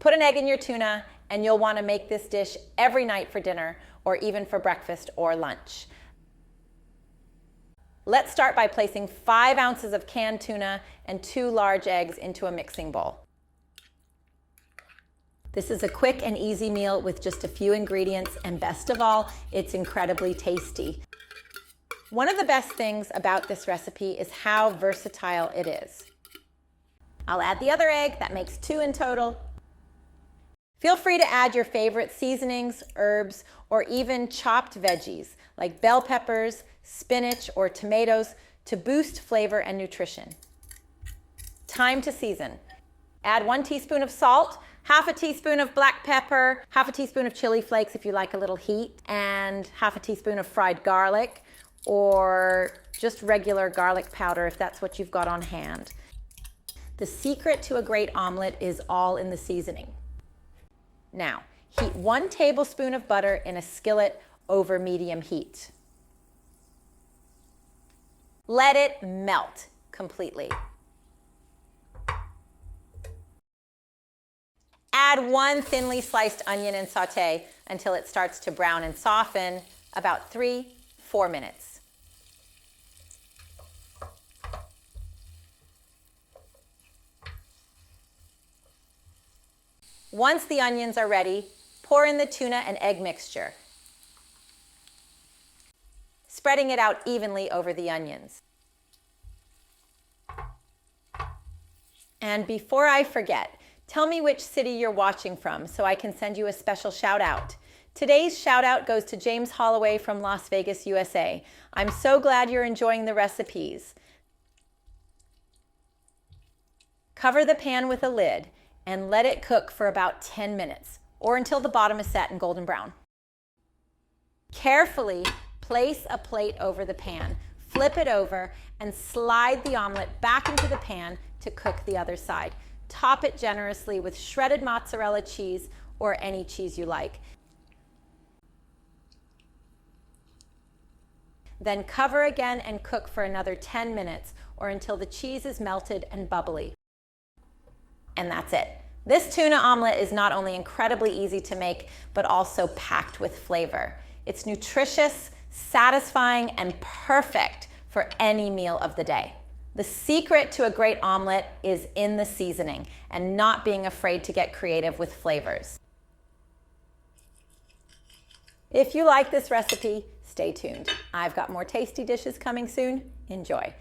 Put an egg in your tuna, and you'll want to make this dish every night for dinner or even for breakfast or lunch. Let's start by placing 5 ounces of canned tuna and 2 large eggs into a mixing bowl. This is a quick and easy meal with just a few ingredients, and best of all, it's incredibly tasty. One of the best things about this recipe is how versatile it is. I'll add the other egg, that makes 2 in total. Feel free to add your favorite seasonings, herbs, or even chopped veggies like bell peppers, spinach, or tomatoes to boost flavor and nutrition. Time to season. Add 1 teaspoon of salt, half a teaspoon of black pepper, half a teaspoon of chili flakes if you like a little heat, and half a teaspoon of fried garlic, or just regular garlic powder if that's what you've got on hand. The secret to a great omelet is all in the seasoning. Now, heat 1 tablespoon of butter in a skillet over medium heat. Let it melt completely. Add 1 thinly sliced onion and sauté until it starts to brown and soften, about 3-4 minutes. Once the onions are ready, pour in the tuna and egg mixture, spreading it out evenly over the onions. And before I forget, tell me which city you're watching from so I can send you a special shout out. Today's shout out goes to James Holloway from Las Vegas, USA. I'm so glad you're enjoying the recipes. Cover the pan with a lid and let it cook for about 10 minutes or until the bottom is set and golden brown. Carefully place a plate over the pan, flip it over, and slide the omelet back into the pan to cook the other side. Top it generously with shredded mozzarella cheese or any cheese you like. Then cover again and cook for another 10 minutes or until the cheese is melted and bubbly. And that's it. This tuna omelet is not only incredibly easy to make, but also packed with flavor. It's nutritious, satisfying, and perfect for any meal of the day. The secret to a great omelet is in the seasoning and not being afraid to get creative with flavors. If you like this recipe, stay tuned. I've got more tasty dishes coming soon. Enjoy.